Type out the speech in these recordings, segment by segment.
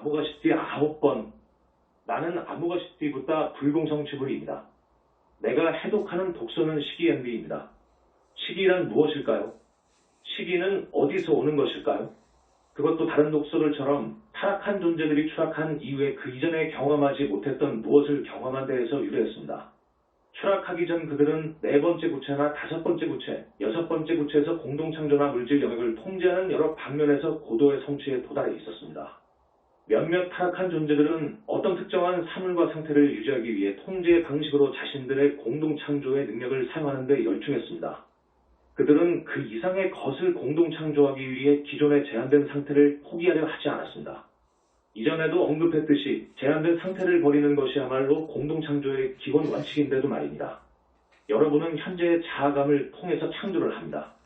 암호가시티 9번. 나는 암호가시티보다 불공성취불입니다. 내가 해독하는 독서는 시기연비입니다. 시기란 무엇일까요? 시기는 어디서 오는 것일까요? 그것도 다른 독서들처럼 타락한 존재들이 추락한 이후에 그 이전에 경험하지 못했던 무엇을 경험한 데에서 유래했습니다. 추락하기 전 그들은 4번째 구체나 5번째 구체, 6번째 구체에서 공동창조나 물질 영역을 통제하는 여러 방면에서 고도의 성취에 도달해 있었습니다. 몇몇 타락한 존재들은 어떤 특정한 사물과 상태를 유지하기 위해 통제의 방식으로 자신들의 공동창조의 능력을 사용하는 데 열중했습니다. 그들은 그 이상의 것을 공동창조하기 위해 기존의 제한된 상태를 포기하려 하지 않았습니다. 이전에도 언급했듯이 제한된 상태를 버리는 것이야말로 공동창조의 기본 원칙인데도 말입니다. 여러분은 현재의 자아감을 통해서 창조를 합니다.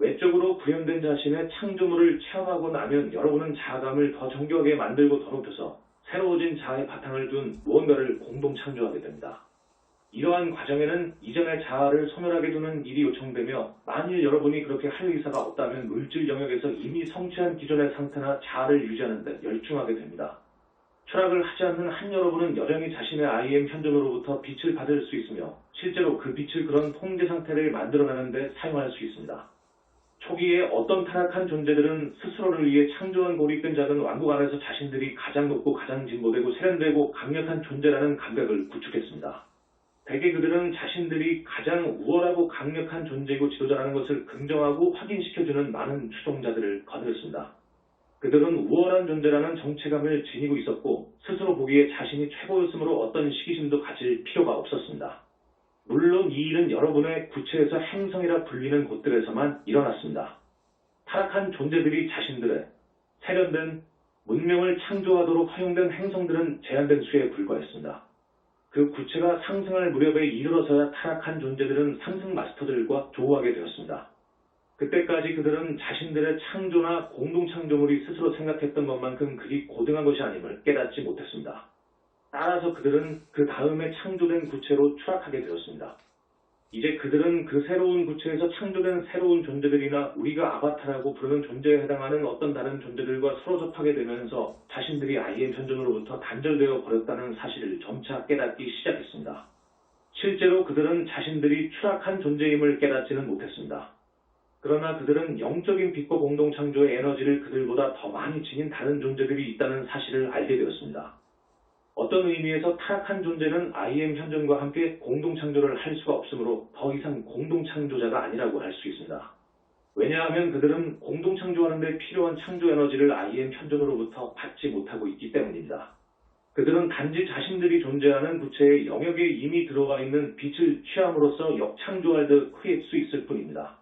외적으로 구현된 자신의 창조물을 체험하고 나면 여러분은 자아감을 더 정교하게 만들고 더 높여서 새로워진 자아의 바탕을 둔 무언가를 공동창조하게 됩니다. 이러한 과정에는 이전의 자아를 소멸하게 두는 일이 요청되며 만일 여러분이 그렇게 할 의사가 없다면 물질 영역에서 이미 성취한 기존의 상태나 자아를 유지하는 데 열중하게 됩니다. 추락을 하지 않는 한 여러분은 여전히 자신의 IM 현존으로부터 빛을 받을 수 있으며 실제로 그 빛을 그런 통제 상태를 만들어내는 데 사용할 수 있습니다. 초기에 어떤 타락한 존재들은 스스로를 위해 창조한 고립된 작은 왕국 안에서 자신들이 가장 높고 가장 진보되고 세련되고 강력한 존재라는 감각을 구축했습니다. 대개 그들은 자신들이 가장 우월하고 강력한 존재이고 지도자라는 것을 긍정하고 확인시켜주는 많은 추종자들을 거느렸습니다. 그들은 우월한 존재라는 정체감을 지니고 있었고 스스로 보기에 자신이 최고였으므로 어떤 시기심도 가질 필요가 없었습니다. 물론 이 일은 여러분의 구체에서 행성이라 불리는 곳들에서만 일어났습니다. 타락한 존재들이 자신들의 세련된 문명을 창조하도록 허용된 행성들은 제한된 수에 불과했습니다. 그 구체가 상승할 무렵에 이르러서야 타락한 존재들은 상승 마스터들과 조우하게 되었습니다. 그때까지 그들은 자신들의 창조나 공동창조물이 스스로 생각했던 것만큼 그리 고등한 것이 아님을 깨닫지 못했습니다. 따라서 그들은 그 다음에 창조된 구체로 추락하게 되었습니다. 이제 그들은 그 새로운 구체에서 창조된 새로운 존재들이나 우리가 아바타라고 부르는 존재에 해당하는 어떤 다른 존재들과 서로 접하게 되면서 자신들이 IM 현존으로부터 단절되어 버렸다는 사실을 점차 깨닫기 시작했습니다. 실제로 그들은 자신들이 추락한 존재임을 깨닫지는 못했습니다. 그러나 그들은 영적인 빛과 공동창조의 에너지를 그들보다 더 많이 지닌 다른 존재들이 있다는 사실을 알게 되었습니다. 어떤 의미에서 타락한 존재는 IM 현존과 함께 공동창조를 할 수가 없으므로 더 이상 공동창조자가 아니라고 할 수 있습니다. 왜냐하면 그들은 공동창조하는 데 필요한 창조 에너지를 IM 현존으로부터 받지 못하고 있기 때문입니다. 그들은 단지 자신들이 존재하는 구체의 영역에 이미 들어가 있는 빛을 취함으로써 역창조할 듯 크릴 수 있을 뿐입니다.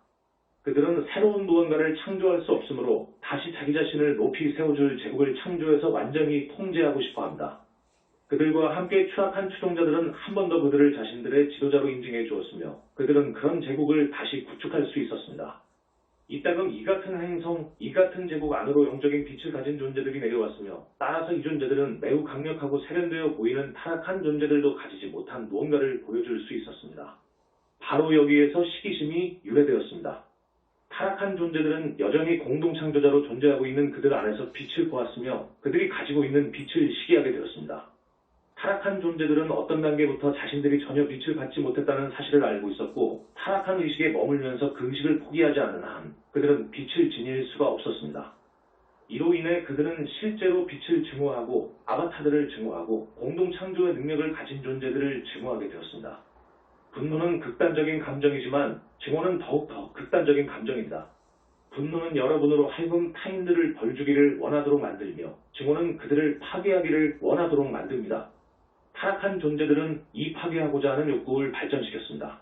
그들은 새로운 무언가를 창조할 수 없으므로 다시 자기 자신을 높이 세워줄 제국을 창조해서 완전히 통제하고 싶어합니다. 그들과 함께 추락한 추종자들은 한 번 더 그들을 자신들의 지도자로 인증해 주었으며 그들은 그런 제국을 다시 구축할 수 있었습니다. 이따금 이 같은 행성, 이 같은 제국 안으로 영적인 빛을 가진 존재들이 내려왔으며 따라서 이 존재들은 매우 강력하고 세련되어 보이는 타락한 존재들도 가지지 못한 무언가를 보여줄 수 있었습니다. 바로 여기에서 시기심이 유래되었습니다. 타락한 존재들은 여전히 공동창조자로 존재하고 있는 그들 안에서 빛을 보았으며 그들이 가지고 있는 빛을 시기하게 되었습니다. 타락한 존재들은 어떤 단계부터 자신들이 전혀 빛을 받지 못했다는 사실을 알고 있었고 타락한 의식에 머물면서 그 의식을 포기하지 않는 한 그들은 빛을 지닐 수가 없었습니다. 이로 인해 그들은 실제로 빛을 증오하고 아바타들을 증오하고 공동창조의 능력을 가진 존재들을 증오하게 되었습니다. 분노는 극단적인 감정이지만 증오는 더욱더 극단적인 감정입니다. 분노는 여러분으로 하여금 타인들을 벌주기를 원하도록 만들며 증오는 그들을 파괴하기를 원하도록 만듭니다. 타락한 존재들은 이 파괴하고자 하는 욕구를 발전시켰습니다.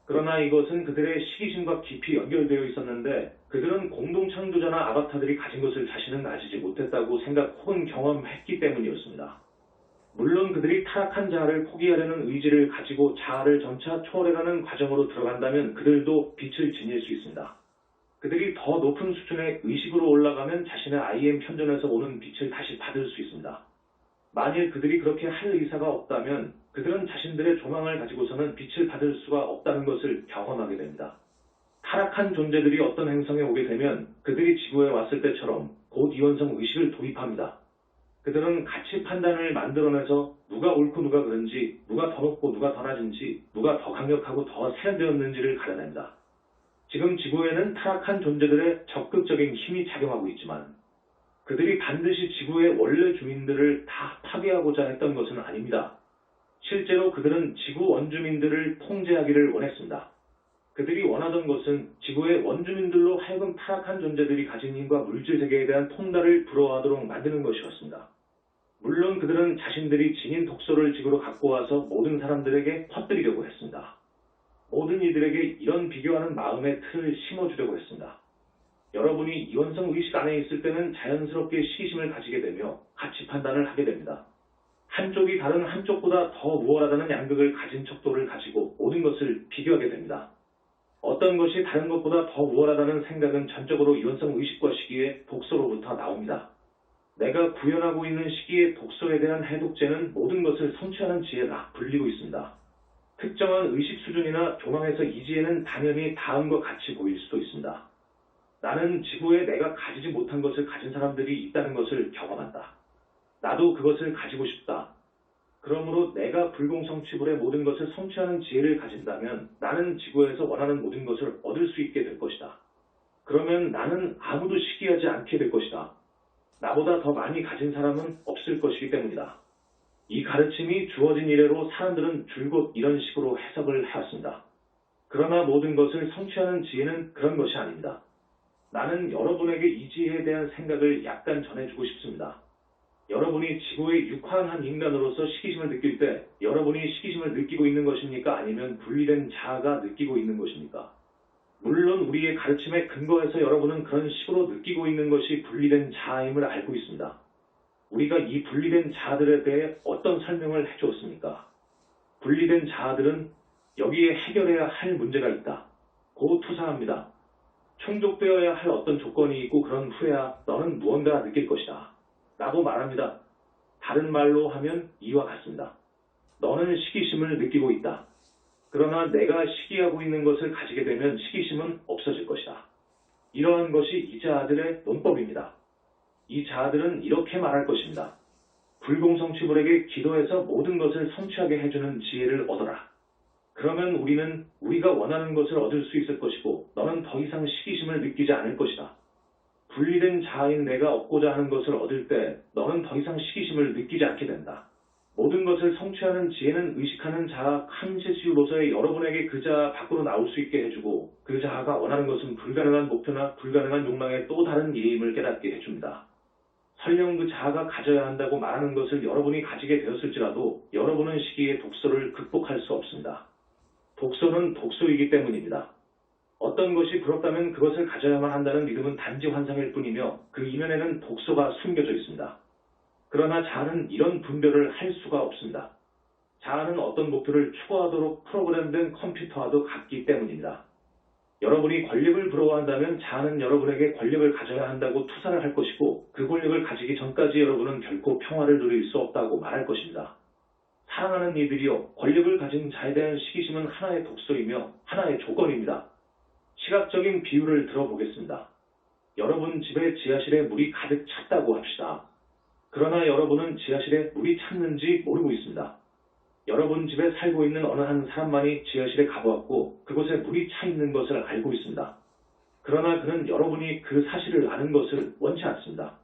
그러나 이것은 그들의 시기심과 깊이 연결되어 있었는데 그들은 공동창조자나 아바타들이 가진 것을 자신은 가지지 못했다고 생각 혹은 경험했기 때문이었습니다. 물론 그들이 타락한 자아를 포기하려는 의지를 가지고 자아를 점차 초월해가는 과정으로 들어간다면 그들도 빛을 지닐 수 있습니다. 그들이 더 높은 수준의 의식으로 올라가면 자신의 IM 현존에서 오는 빛을 다시 받을 수 있습니다. 만일 그들이 그렇게 할 의사가 없다면 그들은 자신들의 조망을 가지고서는 빛을 받을 수가 없다는 것을 경험하게 됩니다. 타락한 존재들이 어떤 행성에 오게 되면 그들이 지구에 왔을 때처럼 곧 이원성 의식을 도입합니다. 그들은 가치 판단을 만들어내서 누가 옳고 누가 그른지, 누가 더 높고 누가 더 낮은지, 누가 더 강력하고 더 세련되었는지를 가려냅니다. 지금 지구에는 타락한 존재들의 적극적인 힘이 작용하고 있지만 그들이 반드시 지구의 원래 주민들을 다 파괴하고자 했던 것은 아닙니다. 실제로 그들은 지구 원주민들을 통제하기를 원했습니다. 그들이 원하던 것은 지구의 원주민들로 하여금 타락한 존재들이 가진 힘과 물질 세계에 대한 통달을 부러워하도록 만드는 것이었습니다. 물론 그들은 자신들이 지닌 독소를 지구로 갖고 와서 모든 사람들에게 퍼뜨리려고 했습니다. 모든 이들에게 이런 비교하는 마음의 틀을 심어주려고 했습니다. 여러분이 이원성 의식 안에 있을 때는 자연스럽게 시기심을 가지게 되며 가치 판단을 하게 됩니다. 한쪽이 다른 한쪽보다 더 우월하다는 양극을 가진 척도를 가지고 모든 것을 비교하게 됩니다. 어떤 것이 다른 것보다 더 우월하다는 생각은 전적으로 이원성 의식과 시기의 독소로부터 나옵니다. 내가 구현하고 있는 시기의 독소에 대한 해독제는 모든 것을 성취하는 지혜라 불리고 있습니다. 특정한 의식 수준이나 조망에서 이 지혜는 당연히 다음과 같이 보일 수도 있습니다. 나는 지구에 내가 가지지 못한 것을 가진 사람들이 있다는 것을 경험한다. 나도 그것을 가지고 싶다. 그러므로 내가 불공성취불의 모든 것을 성취하는 지혜를 가진다면 나는 지구에서 원하는 모든 것을 얻을 수 있게 될 것이다. 그러면 나는 아무도 시기하지 않게 될 것이다. 나보다 더 많이 가진 사람은 없을 것이기 때문이다. 이 가르침이 주어진 이래로 사람들은 줄곧 이런 식으로 해석을 해왔습니다. 그러나 모든 것을 성취하는 지혜는 그런 것이 아닙니다. 나는 여러분에게 이 지혜에 대한 생각을 약간 전해주고 싶습니다. 여러분이 지구의 육화한 한 인간으로서 시기심을 느낄 때 여러분이 시기심을 느끼고 있는 것입니까? 아니면 분리된 자아가 느끼고 있는 것입니까? 물론 우리의 가르침에 근거해서 여러분은 그런 식으로 느끼고 있는 것이 분리된 자아임을 알고 있습니다. 우리가 이 분리된 자아들에 대해 어떤 설명을 해주었습니까? 분리된 자아들은 여기에 해결해야 할 문제가 있다. 고 투사합니다. 충족되어야 할 어떤 조건이 있고 그런 후에야 너는 무언가 느낄 것이다. 라고 말합니다. 다른 말로 하면 이와 같습니다. 너는 시기심을 느끼고 있다. 그러나 내가 시기하고 있는 것을 가지게 되면 시기심은 없어질 것이다. 이러한 것이 이 자아들의 논법입니다. 이 자아들은 이렇게 말할 것입니다. 불공성취불에게 기도해서 모든 것을 성취하게 해주는 지혜를 얻어라. 그러면 우리는 우리가 원하는 것을 얻을 수 있을 것이고 너는 더 이상 시기심을 느끼지 않을 것이다. 분리된 자아인 내가 얻고자 하는 것을 얻을 때 너는 더 이상 시기심을 느끼지 않게 된다. 모든 것을 성취하는 지혜는 의식하는 자아 칸시스로서의 여러분에게 그 자아 밖으로 나올 수 있게 해주고 그 자아가 원하는 것은 불가능한 목표나 불가능한 욕망의 또 다른 예임을 깨닫게 해줍니다. 설령 그 자아가 가져야 한다고 말하는 것을 여러분이 가지게 되었을지라도 여러분은 시기의 독소를 극복할 수 없습니다. 독소는 독소이기 때문입니다. 어떤 것이 부럽다면 그것을 가져야만 한다는 믿음은 단지 환상일 뿐이며 그 이면에는 독소가 숨겨져 있습니다. 그러나 자아는 이런 분별을 할 수가 없습니다. 자아는 어떤 목표를 추구하도록 프로그램된 컴퓨터와도 같기 때문입니다. 여러분이 권력을 부러워한다면 자아는 여러분에게 권력을 가져야 한다고 투사를 할 것이고 그 권력을 가지기 전까지 여러분은 결코 평화를 누릴 수 없다고 말할 것입니다. 사랑하는 이들이여, 권력을 가진 자에 대한 시기심은 하나의 독소이며 하나의 조건입니다. 시각적인 비유를 들어보겠습니다. 여러분 집에 지하실에 물이 가득 찼다고 합시다. 그러나 여러분은 지하실에 물이 찼는지 모르고 있습니다. 여러분 집에 살고 있는 어느 한 사람만이 지하실에 가보았고 그곳에 물이 차 있는 것을 알고 있습니다. 그러나 그는 여러분이 그 사실을 아는 것을 원치 않습니다.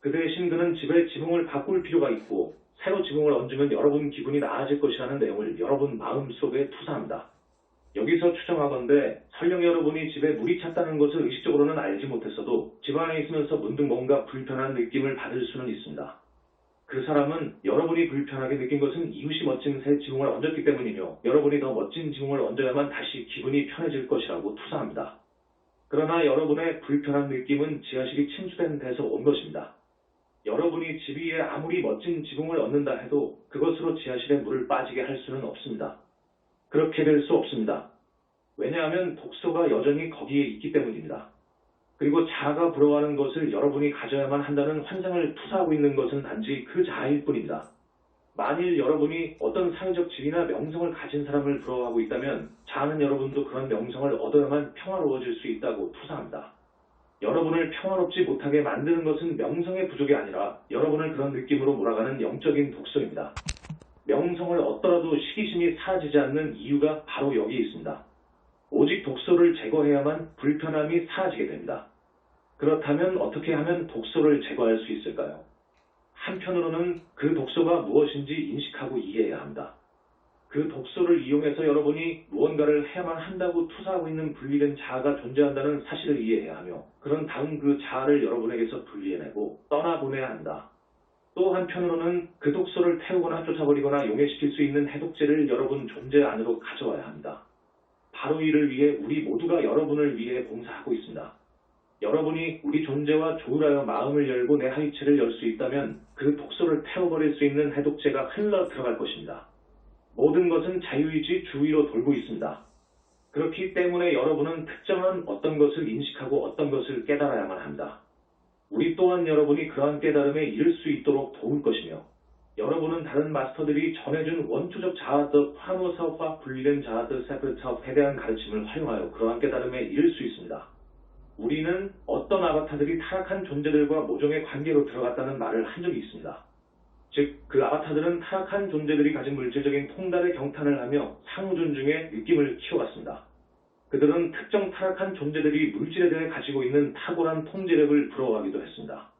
그 대신 그는 집에 지붕을 바꿀 필요가 있고 새로 지붕을 얹으면 여러분 기분이 나아질 것이라는 내용을 여러분 마음속에 투사합니다. 여기서 추정하건대 설령 여러분이 집에 물이 찼다는 것을 의식적으로는 알지 못했어도 집 안에 있으면서 문득 뭔가 불편한 느낌을 받을 수는 있습니다. 그 사람은 여러분이 불편하게 느낀 것은 이웃이 멋진 새 지붕을 얹었기 때문이며 여러분이 더 멋진 지붕을 얹어야만 다시 기분이 편해질 것이라고 투사합니다. 그러나 여러분의 불편한 느낌은 지하실이 침수된 데서 온 것입니다. 여러분이 집 위에 아무리 멋진 지붕을 얹는다 해도 그것으로 지하실에 물을 빠지게 할 수는 없습니다. 그렇게 될 수 없습니다. 왜냐하면 독소가 여전히 거기에 있기 때문입니다. 그리고 자아가 부러워하는 것을 여러분이 가져야만 한다는 환상을 투사하고 있는 것은 단지 그 자아일 뿐입니다. 만일 여러분이 어떤 사회적 지위나 명성을 가진 사람을 부러워하고 있다면 자아는 여러분도 그런 명성을 얻어야만 평화로워질 수 있다고 투사합니다. 여러분을 평화롭지 못하게 만드는 것은 명성의 부족이 아니라 여러분을 그런 느낌으로 몰아가는 영적인 독소입니다. 명성을 얻더라도 시기심이 사라지지 않는 이유가 바로 여기에 있습니다. 오직 독소를 제거해야만 불편함이 사라지게 됩니다. 그렇다면 어떻게 하면 독소를 제거할 수 있을까요? 한편으로는 그 독소가 무엇인지 인식하고 이해해야 합니다. 그 독소를 이용해서 여러분이 무언가를 해야만 한다고 투사하고 있는 분리된 자아가 존재한다는 사실을 이해해야 하며, 그런 다음 그 자아를 여러분에게서 분리해내고 떠나보내야 한다. 또 한편으로는 그 독소를 태우거나 쫓아버리거나 용해시킬 수 있는 해독제를 여러분 존재 안으로 가져와야 합니다. 바로 이를 위해 우리 모두가 여러분을 위해 봉사하고 있습니다. 여러분이 우리 존재와 조율하여 마음을 열고 내 하이체를 열 수 있다면 그 독소를 태워버릴 수 있는 해독제가 흘러 들어갈 것입니다. 모든 것은 자유의지 주위로 돌고 있습니다. 그렇기 때문에 여러분은 특정한 어떤 것을 인식하고 어떤 것을 깨달아야만 합니다. 우리 또한 여러분이 그러한 깨달음에 이를 수 있도록 도울 것이며, 여러분은 다른 마스터들이 전해준 원초적 자아드 파노사업과 분리된 자아드 세프트 사업에 대한 가르침을 활용하여 그러한 깨달음에 이를 수 있습니다. 우리는 어떤 아바타들이 타락한 존재들과 모종의 관계로 들어갔다는 말을 한 적이 있습니다. 즉, 그 아바타들은 타락한 존재들이 가진 물질적인 통달에 경탄을 하며 상호 존중의 느낌을 키워갔습니다. 그들은 특정 타락한 존재들이 물질에 대해 가지고 있는 탁월한 통제력을 부러워하기도 했습니다.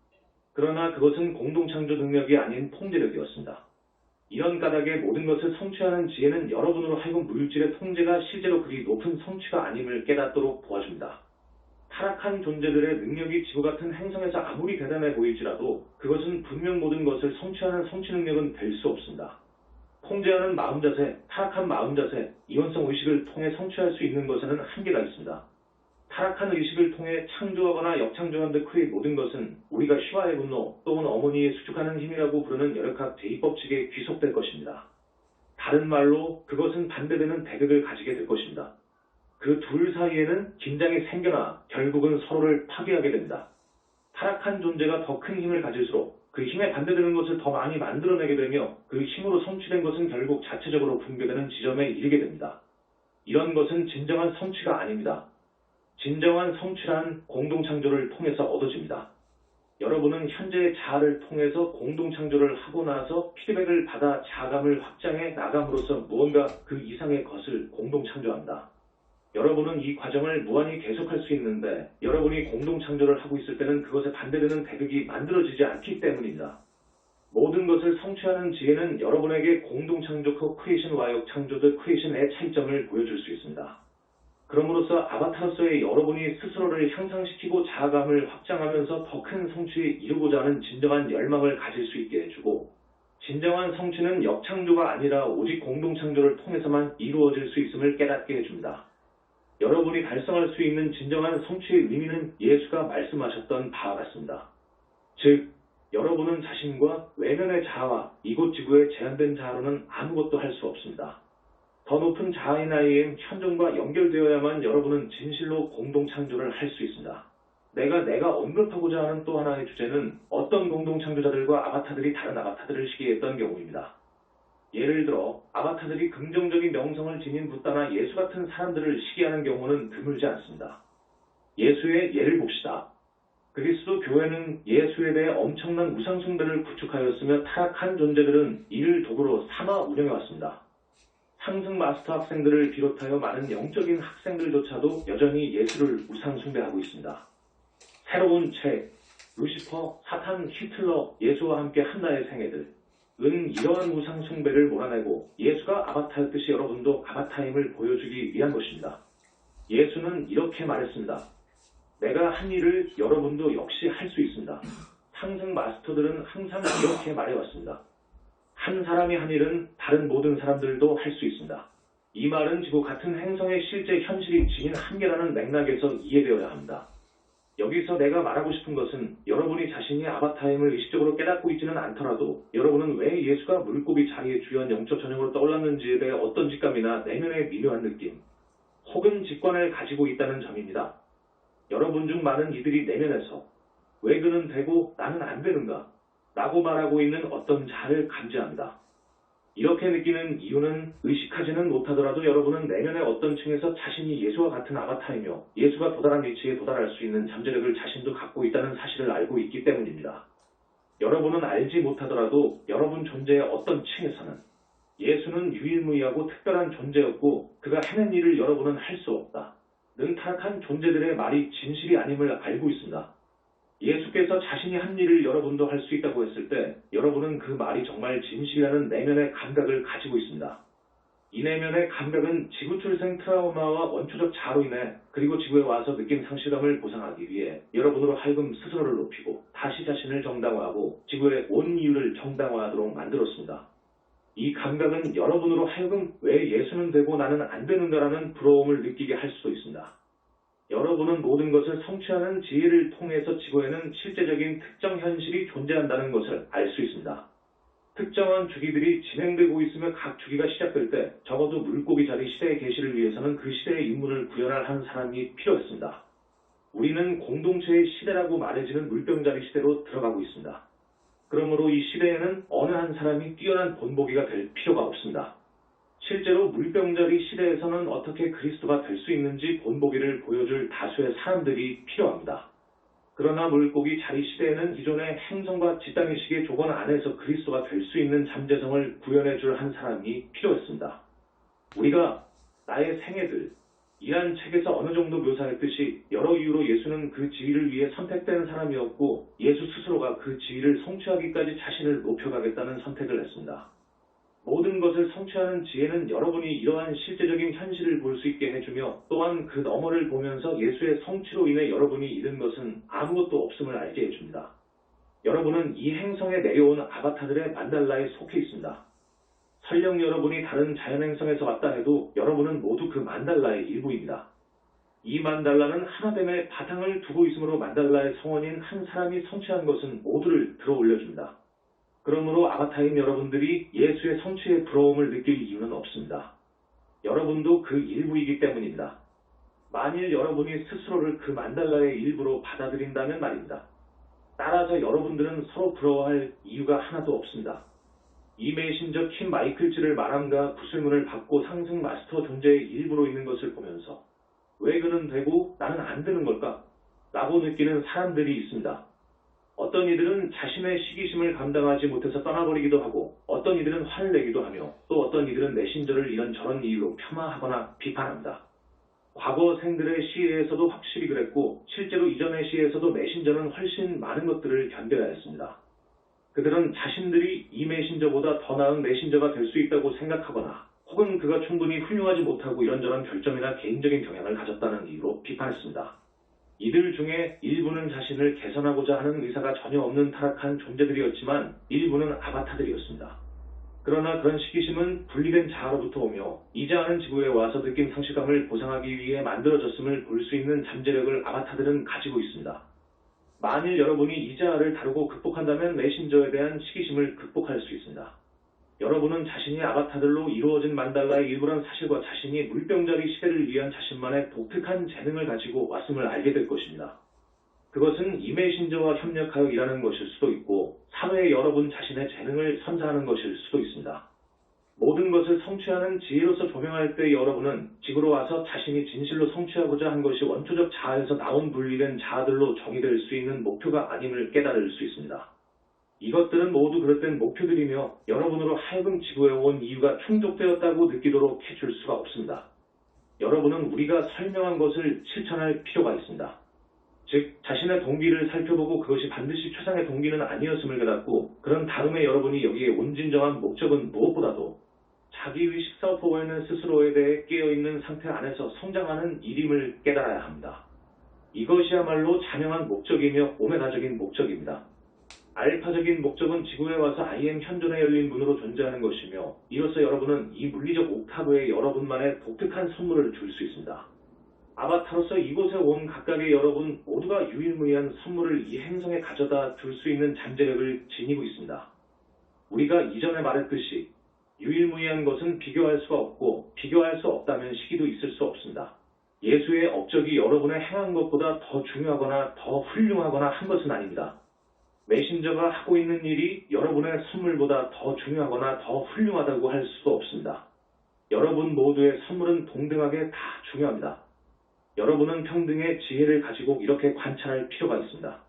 그러나 그것은 공동창조 능력이 아닌 통제력이었습니다. 이런 까닭에 모든 것을 성취하는 지혜는 여러분으로 하여금 물질의 통제가 실제로 그리 높은 성취가 아님을 깨닫도록 도와줍니다. 타락한 존재들의 능력이 지구 같은 행성에서 아무리 대단해 보일지라도 그것은 분명 모든 것을 성취하는 성취 능력은 될 수 없습니다. 통제하는 마음 자세, 타락한 마음 자세, 이원성 의식을 통해 성취할 수 있는 것에는 한계가 있습니다. 타락한 의식을 통해 창조하거나 역창조한 듯 크의 모든 것은 우리가 시와의 분노 또는 어머니의 수축하는 힘이라고 부르는 열역학 제2법칙에 귀속될 것입니다. 다른 말로 그것은 반대되는 대극을 가지게 될 것입니다. 그 둘 사이에는 긴장이 생겨나 결국은 서로를 파괴하게 됩니다. 타락한 존재가 더 큰 힘을 가질수록 그 힘에 반대되는 것을 더 많이 만들어내게 되며 그 힘으로 성취된 것은 결국 자체적으로 붕괴되는 지점에 이르게 됩니다. 이런 것은 진정한 성취가 아닙니다. 진정한 성취란 공동창조를 통해서 얻어집니다. 여러분은 현재의 자아를 통해서 공동창조를 하고 나서 피드백을 받아 자감을 확장해 나감으로써 무언가 그 이상의 것을 공동창조합니다. 여러분은 이 과정을 무한히 계속할 수 있는데 여러분이 공동창조를 하고 있을 때는 그것에 반대되는 대극이 만들어지지 않기 때문입니다. 모든 것을 성취하는 지혜는 여러분에게 공동창조 크리에이션과 역창조적 크리에이션의 차이점을 보여줄 수 있습니다. 그럼으로써 아바타로서의 여러분이 스스로를 향상시키고 자아감을 확장하면서 더 큰 성취에 이루고자 하는 진정한 열망을 가질 수 있게 해주고, 진정한 성취는 역창조가 아니라 오직 공동창조를 통해서만 이루어질 수 있음을 깨닫게 해줍니다. 여러분이 달성할 수 있는 진정한 성취의 의미는 예수가 말씀하셨던 바와 같습니다. 즉, 여러분은 자신과 외면의 자아와 이곳 지구의 제한된 자아로는 아무것도 할 수 없습니다. 더 높은 자아의 나이엔 현존과 연결되어야만 여러분은 진실로 공동창조를 할 수 있습니다. 내가 언급하고자 하는 또 하나의 주제는 어떤 공동창조자들과 아바타들이 다른 아바타들을 시기했던 경우입니다. 예를 들어 아바타들이 긍정적인 명성을 지닌 붓다나 예수 같은 사람들을 시기하는 경우는 드물지 않습니다. 예수의 예를 봅시다. 그리스도 교회는 예수에 대해 엄청난 우상숭배를 구축하였으며 타락한 존재들은 이를 도구로 삼아 운영해왔습니다. 상승 마스터 학생들을 비롯하여 많은 영적인 학생들조차도 여전히 예수를 우상숭배하고 있습니다. 새로운 책, 루시퍼, 사탄, 히틀러, 예수와 함께 한나의 생애들 은 이러한 우상숭배를 몰아내고 예수가 아바타였듯이 여러분도 아바타임을 보여주기 위한 것입니다. 예수는 이렇게 말했습니다. 내가 한 일을 여러분도 역시 할 수 있습니다. 상승 마스터들은 항상 이렇게 말해왔습니다. 한 사람이 한 일은 다른 모든 사람들도 할 수 있습니다. 이 말은 지구 같은 행성의 실제 현실이 지닌 한계라는 맥락에서 이해되어야 합니다. 여기서 내가 말하고 싶은 것은 여러분이 자신이 아바타임을 의식적으로 깨닫고 있지는 않더라도 여러분은 왜 예수가 물고기 자리의 주연 영적 전형으로 떠올랐는지에 대해 어떤 직감이나 내면의 미묘한 느낌 혹은 직관을 가지고 있다는 점입니다. 여러분 중 많은 이들이 내면에서 왜 그는 되고 나는 안 되는가 라고 말하고 있는 어떤 자를 감지합니다. 이렇게 느끼는 이유는 의식하지는 못하더라도 여러분은 내면의 어떤 층에서 자신이 예수와 같은 아바타이며 예수가 도달한 위치에 도달할 수 있는 잠재력을 자신도 갖고 있다는 사실을 알고 있기 때문입니다. 여러분은 알지 못하더라도 여러분 존재의 어떤 층에서는 예수는 유일무이하고 특별한 존재였고 그가 해낸 일을 여러분은 할 수 없다 는 타락한 존재들의 말이 진실이 아님을 알고 있습니다. 예수께서 자신이 한 일을 여러분도 할 수 있다고 했을 때 여러분은 그 말이 정말 진실이라는 내면의 감각을 가지고 있습니다. 이 내면의 감각은 지구출생 트라우마와 원초적 자아로 인해 그리고 지구에 와서 느낀 상실감을 보상하기 위해 여러분으로 하여금 스스로를 높이고 다시 자신을 정당화하고 지구의 온 이유를 정당화하도록 만들었습니다. 이 감각은 여러분으로 하여금 왜 예수는 되고 나는 안 되는가라는 부러움을 느끼게 할 수도 있습니다. 여러분은 모든 것을 성취하는 지혜를 통해서 지구에는 실제적인 특정 현실이 존재한다는 것을 알 수 있습니다. 특정한 주기들이 진행되고 있으며 각 주기가 시작될 때 적어도 물고기 자리 시대의 계시를 위해서는 그 시대의 인물을 구현할 한 사람이 필요했습니다. 우리는 공동체의 시대라고 말해지는 물병자리 시대로 들어가고 있습니다. 그러므로 이 시대에는 어느 한 사람이 뛰어난 본보기가 될 필요가 없습니다. 실제로 물병자리 시대에서는 어떻게 그리스도가 될 수 있는지 본보기를 보여줄 다수의 사람들이 필요합니다. 그러나 물고기 자리 시대에는 기존의 행성과 지땅의식의 조건 안에서 그리스도가 될 수 있는 잠재성을 구현해줄 한 사람이 필요했습니다. 우리가 나의 생애들 이란 책에서 어느 정도 묘사했듯이 여러 이유로 예수는 그 지위를 위해 선택된 사람이었고 예수 스스로가 그 지위를 성취하기까지 자신을 높여가겠다는 선택을 했습니다. 모든 것을 성취하는 지혜는 여러분이 이러한 실제적인 현실을 볼 수 있게 해주며 또한 그 너머를 보면서 예수의 성취로 인해 여러분이 잃은 것은 아무것도 없음을 알게 해줍니다. 여러분은 이 행성에 내려온 아바타들의 만달라에 속해 있습니다. 설령 여러분이 다른 자연행성에서 왔다 해도 여러분은 모두 그 만달라의 일부입니다. 이 만달라는 하나됨의 바탕을 두고 있으므로 만달라의 성원인 한 사람이 성취한 것은 모두를 들어올려줍니다. 그러므로 아바타인 여러분들이 예수의 성취의 부러움을 느낄 이유는 없습니다. 여러분도 그 일부이기 때문입니다. 만일 여러분이 스스로를 그 만달라의 일부로 받아들인다면 말입니다. 따라서 여러분들은 서로 부러워할 이유가 하나도 없습니다. 이 메신저 킴 마이클즈를 말함과 구슬문을 받고 상승 마스터 존재의 일부로 있는 것을 보면서 왜 그는 되고 나는 안 되는 걸까? 라고 느끼는 사람들이 있습니다. 어떤 이들은 자신의 시기심을 감당하지 못해서 떠나버리기도 하고 어떤 이들은 화를 내기도 하며 또 어떤 이들은 메신저를 이런저런 이유로 폄하하거나 비판합니다. 과거 생들의 시에서도 확실히 그랬고 실제로 이전의 시에서도 메신저는 훨씬 많은 것들을 견뎌야 했습니다. 그들은 자신들이 이 메신저보다 더 나은 메신저가 될 수 있다고 생각하거나 혹은 그가 충분히 훌륭하지 못하고 이런저런 결점이나 개인적인 경향을 가졌다는 이유로 비판했습니다. 이들 중에 일부는 자신을 개선하고자 하는 의사가 전혀 없는 타락한 존재들이었지만 일부는 아바타들이었습니다. 그러나 그런 시기심은 분리된 자아로부터 오며 이제 아는 지구에 와서 느낀 상실감을 보상하기 위해 만들어졌음을 볼 수 있는 잠재력을 아바타들은 가지고 있습니다. 만일 여러분이 이 자아를 다루고 극복한다면 메신저에 대한 시기심을 극복할 수 있습니다. 여러분은 자신이 아바타들로 이루어진 만달라의 일부란 사실과 자신이 물병자리 시대를 위한 자신만의 독특한 재능을 가지고 왔음을 알게 될 것입니다. 그것은 이 메신저와 협력하여 일하는 것일 수도 있고 사회에 여러분 자신의 재능을 선사하는 것일 수도 있습니다. 모든 것을 성취하는 지혜로서 조명할 때 여러분은 지구로 와서 자신이 진실로 성취하고자 한 것이 원초적 자아에서 나온 분리된 자아들로 정의될 수 있는 목표가 아님을 깨달을 수 있습니다. 이것들은 모두 그릇된 목표들이며 여러분으로 하여금 지구에 온 이유가 충족되었다고 느끼도록 해줄 수가 없습니다. 여러분은 우리가 설명한 것을 실천할 필요가 있습니다. 즉 자신의 동기를 살펴보고 그것이 반드시 최상의 동기는 아니었음을 깨닫고 그런 다음에 여러분이 여기에 온 진정한 목적은 무엇보다도 자기의식 사업하고 있는 스스로에 대해 깨어있는 상태 안에서 성장하는 일임을 깨달아야 합니다. 이것이야말로 자명한 목적이며 오메가적인 목적입니다. 알파적인 목적은 지구에 와서 IM 현존에 열린 문으로 존재하는 것이며 이로써 여러분은 이 물리적 옥타브에 여러분만의 독특한 선물을 줄 수 있습니다. 아바타로서 이곳에 온 각각의 여러분 모두가 유일무이한 선물을 이 행성에 가져다 줄 수 있는 잠재력을 지니고 있습니다. 우리가 이전에 말했듯이 유일무이한 것은 비교할 수가 없고 비교할 수 없다면 시기도 있을 수 없습니다. 예수의 업적이 여러분의 행한 것보다 더 중요하거나 더 훌륭하거나 한 것은 아닙니다. 메신저가 하고 있는 일이 여러분의 선물보다 더 중요하거나 더 훌륭하다고 할 수도 없습니다. 여러분 모두의 선물은 동등하게 다 중요합니다. 여러분은 평등의 지혜를 가지고 이렇게 관찰할 필요가 있습니다.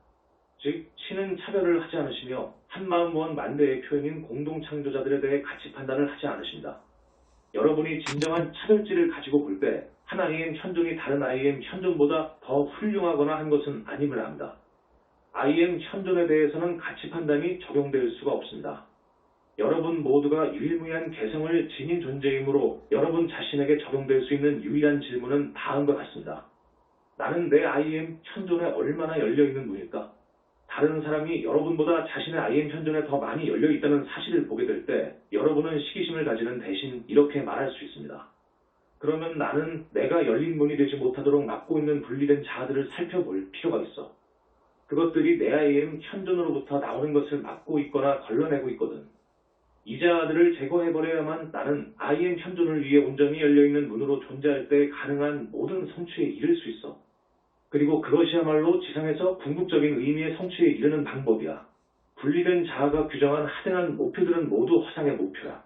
즉, 신은 차별을 하지 않으시며 한마음 원 만대의 표현인 공동창조자들에 대해 가치 판단을 하지 않으십니다. 여러분이 진정한 차별지를 가지고 볼 때 한 IM 현존이 다른 IM 현존보다 더 훌륭하거나 한 것은 아님을 압니다. IM 현존에 대해서는 가치 판단이 적용될 수가 없습니다. 여러분 모두가 유일무이한 개성을 지닌 존재이므로 여러분 자신에게 적용될 수 있는 유일한 질문은 다음과 같습니다. 나는 내 IM 현존에 얼마나 열려있는 분일까? 다른 사람이 여러분보다 자신의 IM 현존에 더 많이 열려있다는 사실을 보게 될 때 여러분은 시기심을 가지는 대신 이렇게 말할 수 있습니다. 그러면 나는 내가 열린 문이 되지 못하도록 막고 있는 분리된 자아들을 살펴볼 필요가 있어. 그것들이 내 IM 현존으로부터 나오는 것을 막고 있거나 걸러내고 있거든. 이 자아들을 제거해버려야만 나는 IM 현존을 위해 온전히 열려있는 문으로 존재할 때 가능한 모든 성취에 이를 수 있어. 그리고 그것이야말로 지상에서 궁극적인 의미의 성취에 이르는 방법이야. 분리된 자아가 규정한 하등한 목표들은 모두 허상의 목표야.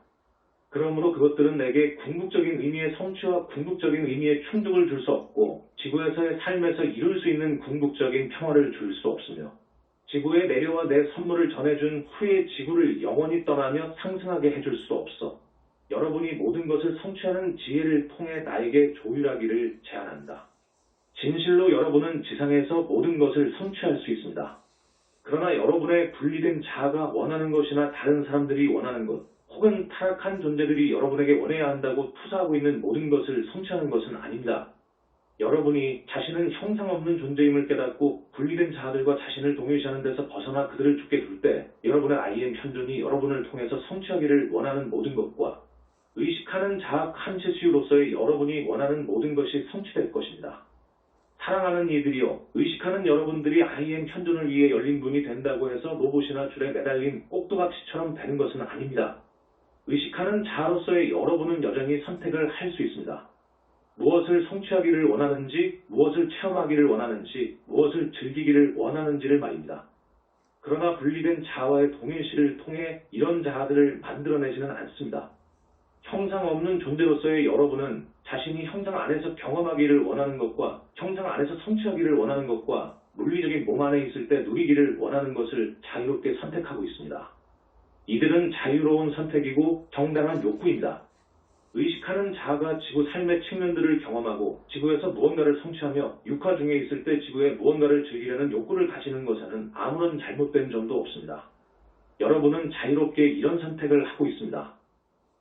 그러므로 그것들은 내게 궁극적인 의미의 성취와 궁극적인 의미의 충족을 줄 수 없고 지구에서의 삶에서 이룰 수 있는 궁극적인 평화를 줄 수 없으며 지구에 내려와 내 선물을 전해준 후에 지구를 영원히 떠나며 상승하게 해줄 수 없어. 여러분이 모든 것을 성취하는 지혜를 통해 나에게 조율하기를 제안한다. 진실로 여러분은 지상에서 모든 것을 성취할 수 있습니다. 그러나 여러분의 분리된 자아가 원하는 것이나 다른 사람들이 원하는 것, 혹은 타락한 존재들이 여러분에게 원해야 한다고 투사하고 있는 모든 것을 성취하는 것은 아닙니다. 여러분이 자신은 형상 없는 존재임을 깨닫고 분리된 자아들과 자신을 동일시하는 데서 벗어나 그들을 죽게 둘 때 여러분의 IM 현존이 여러분을 통해서 성취하기를 원하는 모든 것과 의식하는 자아 칸시스로서의 여러분이 원하는 모든 것이 성취될 것입니다. 사랑하는 이들이여, 의식하는 여러분들이 IM 현존을 위해 열린 문이 된다고 해서 로봇이나 줄에 매달린 꼭두각시처럼 되는 것은 아닙니다. 의식하는 자아로서의 여러분은 여전히 선택을 할 수 있습니다. 무엇을 성취하기를 원하는지, 무엇을 체험하기를 원하는지, 무엇을 즐기기를 원하는지를 말입니다. 그러나 분리된 자아와의 동일시를 통해 이런 자아들을 만들어내지는 않습니다. 형상 없는 존재로서의 여러분은 자신이 형상 안에서 경험하기를 원하는 것과 형상 안에서 성취하기를 원하는 것과 물리적인 몸 안에 있을 때 누리기를 원하는 것을 자유롭게 선택하고 있습니다. 이들은 자유로운 선택이고 정당한 욕구입니다. 의식하는 자아가 지구 삶의 측면들을 경험하고 지구에서 무언가를 성취하며 육화 중에 있을 때 지구에 무언가를 즐기려는 욕구를 가지는 것에는 아무런 잘못된 점도 없습니다. 여러분은 자유롭게 이런 선택을 하고 있습니다.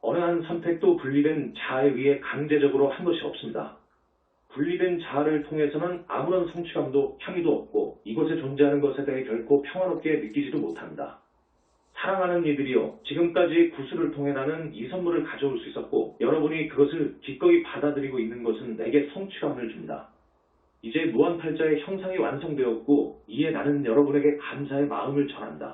어느 한 선택도 분리된 자아에 의해 강제적으로 한 것이 없습니다. 분리된 자아를 통해서는 아무런 성취감도 향유도 없고 이곳에 존재하는 것에 대해 결코 평화롭게 느끼지도 못합니다. 사랑하는 이들이여, 지금까지 구슬을 통해 나는 이 선물을 가져올 수 있었고 여러분이 그것을 기꺼이 받아들이고 있는 것은 내게 성취감을 줍니다. 이제 무한팔자의 형상이 완성되었고 이에 나는 여러분에게 감사의 마음을 전한다.